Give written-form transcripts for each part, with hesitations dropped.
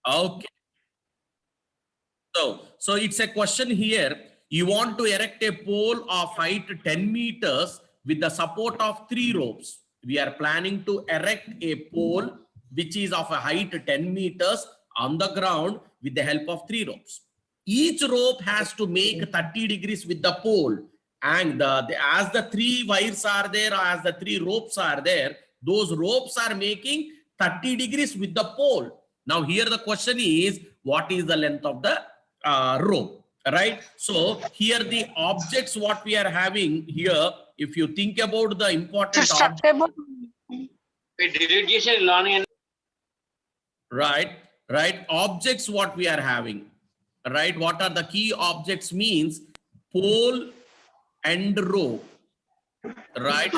Okay. So it's a question here. You want to erect a pole of height 10 meters with the support of 3 ropes. We are planning to erect a pole which is of a height 10 meters on the ground with the help of 3 ropes. Each rope has to make 30 degrees with the pole, and as the 3 wires are there, as the 3 ropes are there, those ropes are making 30 degrees with the pole. Now here the question is, what is the length of the rope, right? So here the objects what we are having here, if you think about the important object, right, objects what we are having, right? What are the key objects means pole and rope, right?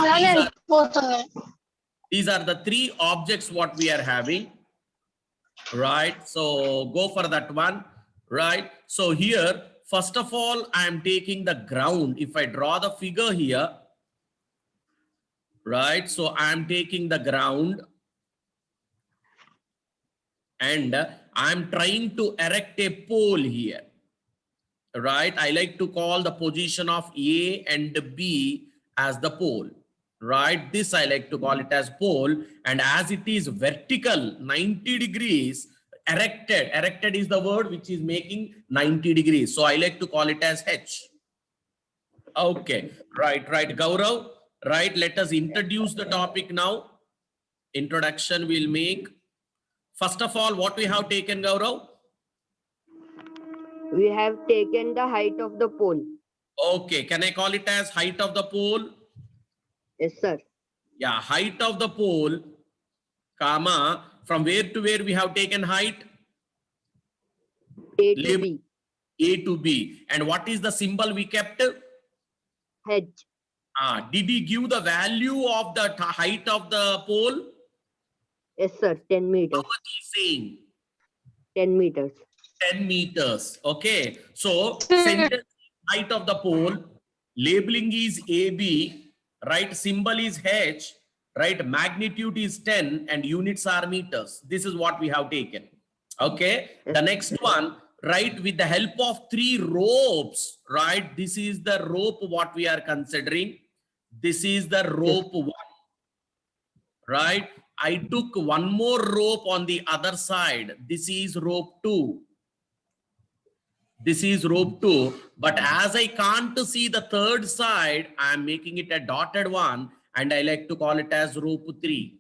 These are the 3 objects what we are having, right? So go for that one, right? So here, first of all, I am taking the ground. If I draw the figure here, right? So I am taking the ground and I am trying to erect a pole here, right? I like to call the position of A and B as the pole, right? This I like to call it as pole, and as it is vertical 90 degrees, erected is the word which is making 90 degrees, so I like to call it as H. Okay, right, Gaurav, right? Let us introduce the topic now. Introduction we'll make. First of all, what we have taken, Gaurav? We have taken the height of the pole. Okay, can I call it as height of the pole? Yes, sir. Yeah, height of the pole, comma, from where to where we have taken height? A to B. A to B. And what is the symbol we kept? H. Did he give the value of the height of the pole? Yes, sir. 10 meters. How much is saying? 10 meters. 10 meters. Okay. So, sentence height of the pole, labeling is AB, right? Symbol is H, right? Magnitude is 10 and units are meters. This is what we have taken. Okay. The next one, right? With the help of 3 ropes, right? This is the rope what we are considering. This is the rope 1, right? I took one more rope on the other side. This is rope 2. This is rope 2, but as I can't see the third side, I am making it a dotted one, and I like to call it as rope 3,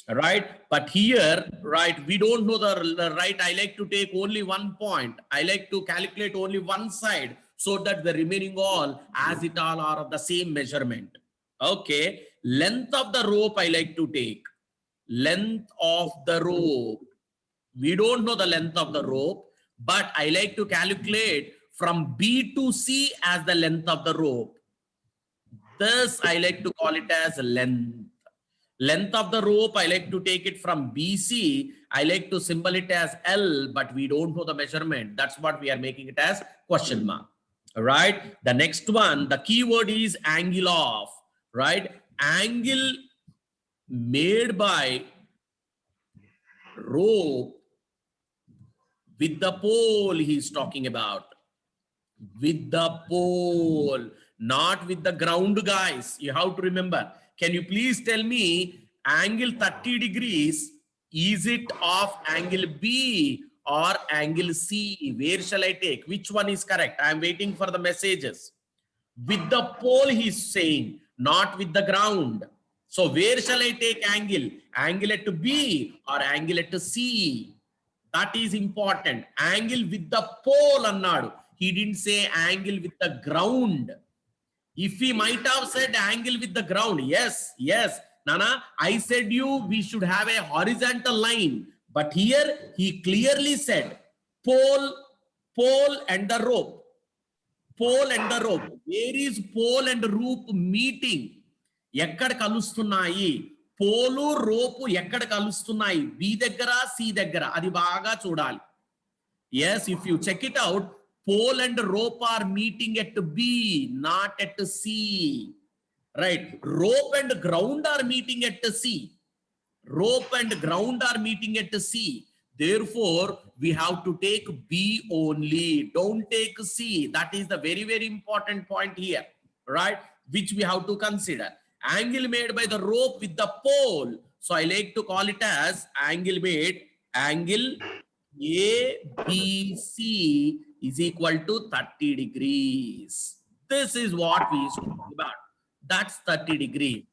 right? But here, right, we don't know the right. I like to take only one point. I like to calculate only one side so that the remaining all, as it all are of the same measurement. Okay, length of the rope I like to take. Length of the rope. We don't know the length of the rope, but I like to calculate from B to C as the length of the rope. Thus, I like to call it as length. Length of the rope, I like to take it from BC. I like to symbol it as L, but we don't know the measurement. That's what we are making it as question mark. All right. The next one, the keyword is angle of, right? Angle made by rope with the pole he's talking about. With the pole, not with the ground, guys. You have to remember. Can you please tell me angle 30 degrees, is it of angle B or angle C? Where shall I take? Which one is correct? I am waiting for the messages. With the pole he's saying, not with the ground. So where shall I take angle? Angle at B or angle at C? That is important. Angle with the pole annadu. He didn't say angle with the ground. If he might have said angle with the ground, yes, Nana, I said we should have a horizontal line. But here he clearly said pole and the rope. Pole and the rope. Where is pole and rope meeting? ఎక్కడ కలుస్తున్నాయి? Pole rope ఎక్కడ కలుస్తున్నాయి? B దగ్గర C దగ్గర. అది బాగా చూడాలి. Yes, if you check it out, pole and rope are meeting at B, not at C. Right? Rope and ground are meeting at C. Rope and ground are meeting at C. Therefore, we have to take B only. Don't take C. That is the very, very important point here, right? Which we have to consider. Angle made by the rope with the pole. So I like to call it as angle made. Angle ABC is equal to 30 degrees. This is what we used to talk about. That's 30 degrees,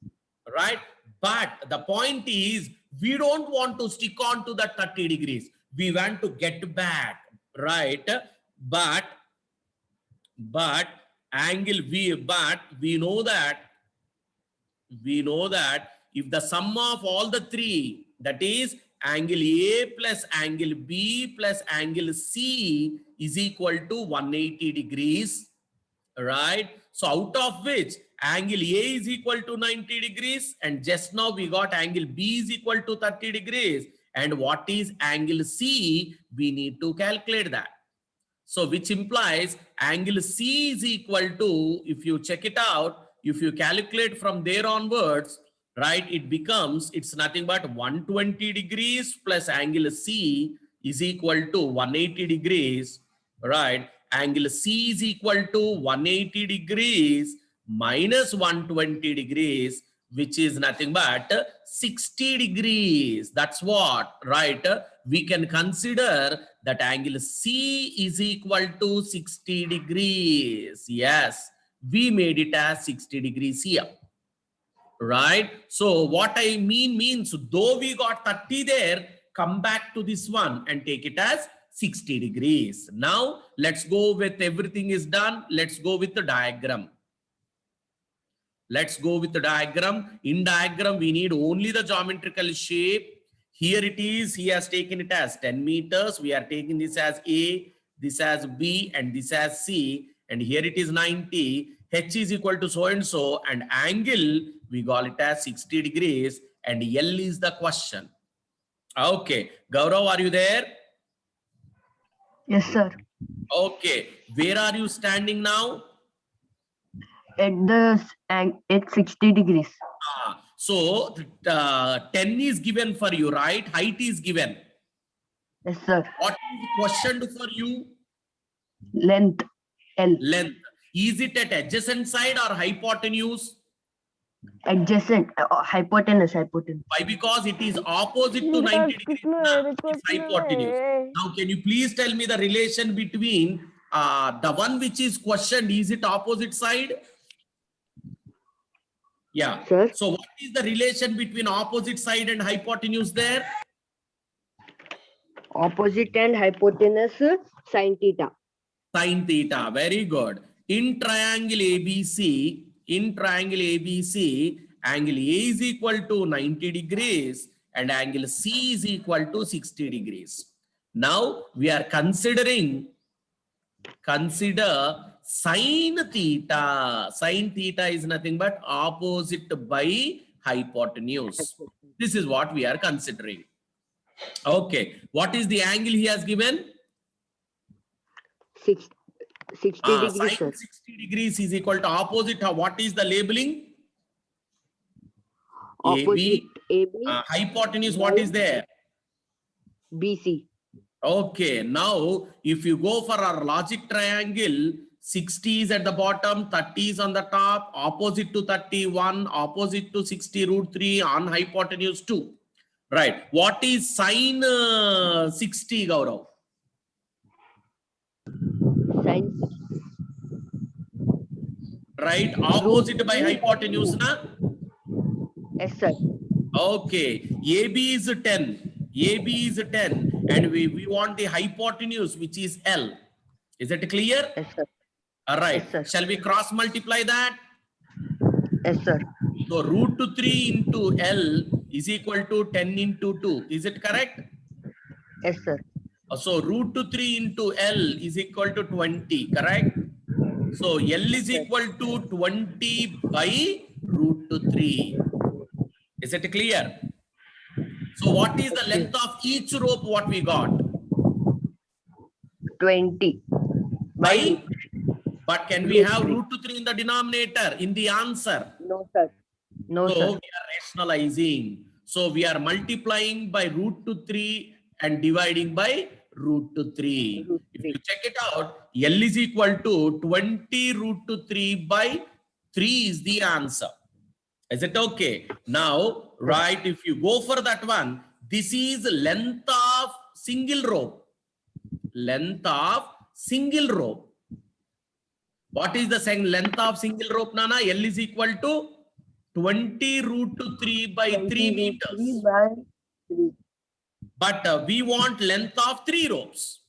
right? But the point is, we don't want to stick on to that 30 degrees. We want to get back, right? But angle but we know that if the sum of all the three, that is angle A plus angle B plus angle C is equal to 180 degrees, right? So out of which angle A is equal to 90 degrees, and just now we got angle B is equal to 30 degrees. And what is angle C? We need to calculate that. So which implies angle C is equal to, if you check it out, if you calculate from there onwards, right, it becomes, it's nothing but 120 degrees plus angle C is equal to 180 degrees, right? Angle C is equal to 180 degrees minus 120 degrees, which is nothing but 60 degrees. That's what, right? We can consider that angle C is equal to 60 degrees. Yes, we made it as 60 degrees here, right? So what I means, though we got 30 there, come back to this one and take it as 60 degrees. Now let's go with everything is done. Let's go with the diagram. Let's go with the diagram. In diagram, we need only the geometrical shape. Here it is. He has taken it as 10 meters. We are taking this as A, this as B, and this as C. And here it is 90. H is equal to so and so. And angle, we call it as 60 degrees. And L is the question. Okay. Gaurav, are you there? Yes, sir. Okay. Where are you standing now? At 60 degrees. So 10 is given for you, right? Height is given. Yes, sir. What is questioned for you? Length L. Length. Is it at adjacent side or hypotenuse? Adjacent. Hypotenuse. Why? Because it is opposite to 90 degrees. It's hypotenuse. Now, can you please tell me the relation between the one which is questioned? Is it opposite side? Yeah. Sir. So what is the relation between opposite side and hypotenuse there? Opposite and hypotenuse sine theta. Sine theta. Very good. In triangle ABC, angle A is equal to 90 degrees and angle C is equal to 60 degrees. Now we are consider sine theta. Sine theta is nothing but opposite by hypotenuse. This is what we are considering. Okay. What is the angle he has given? 60 degrees, Sine sir. 60 degrees is equal to opposite. What is the labeling? Opposite AB, Hypotenuse, what is there? BC. Okay, now if you go for our logic triangle, 60 is at the bottom, 30 is on the top, opposite to 31, opposite to 60 root 3 on hypotenuse 2. Right. What is sine 60, Gaurav? Sine Right. Opposite by hypotenuse, na? yes, sir. Okay. AB is 10. AB is 10. And we want the hypotenuse, which is L. Is it clear? Yes, sir. All right. Yes, sir. Shall we cross multiply that? Yes, sir. So root 3 into L is equal to 10 into 2. Is it correct? Yes, sir. So root 3 into L is equal to 20, correct? So L is equal to 20 by root 3. Is it clear? So what is the length of each rope what we got? 20. By? But can we have root 3 in the denominator, in the answer? No, sir. No, So sir. we are rationalizing. So we are multiplying by root 3 and dividing by root to 3. Root If 3. you check it out, L is equal to 20 root to 3 by 3 is the answer. Is it okay? Now, right, if you go for that one, this is length of single rope. Length of single rope. What is the length of single rope, Nana? L is equal to 20 root to 3 by 3 20 root meters. 3 by 3. But we want length of 3 ropes,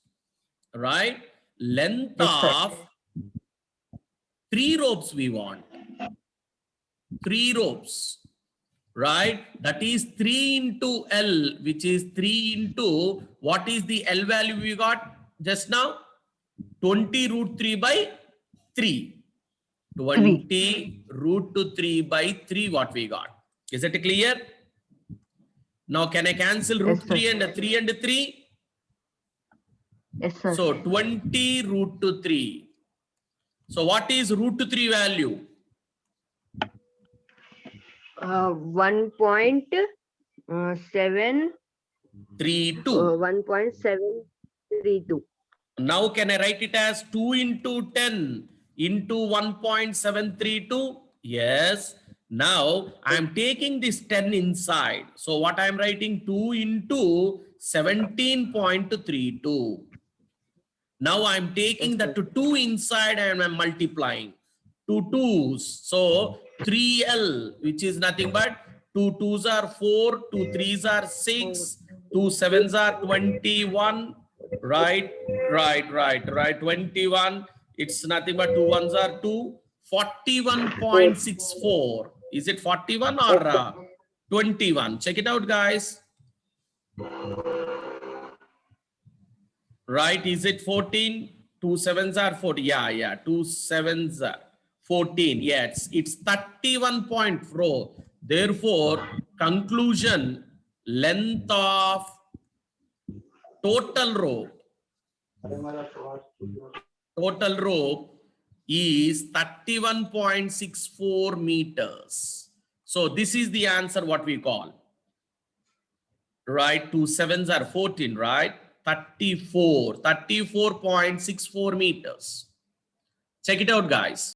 right? Length Yes, sir. of 3 ropes we want. 3 ropes, right? That is 3 into L, which is 3 into, what is the L value we got just now? 20 root 3 by 3. 20 root to 3 by 3 what we got. Is it clear? Now can I cancel root Yes, sir. 3 and 3 and 3? Yes, sir. So 20 root to 3. So what is root to 3 value? 1.7 32. 1.732. Now can I write it as 2 into 10 into 1.732? Yes. Now I am taking this 10 inside. So what I am writing, 2 into 17.32. Now I am taking that to 2 inside and I am multiplying. 2 2s. So 3L, which is nothing but 2 2s are 4, 2 3s are 6, 2 7s are 21. Right. 21. It's nothing but 2 1s are 2. 41.64. Is it 41 or 21? Check it out, guys. Right? Is it 14? 2 7s are 40. Yeah. 2 7s are 14. Yeah, it's 31.4. Therefore, conclusion, length of total rope is 31.64 meters. So this is the answer what we call. Right? 2 7s are 14, right? 34.64 meters. Check it out, guys.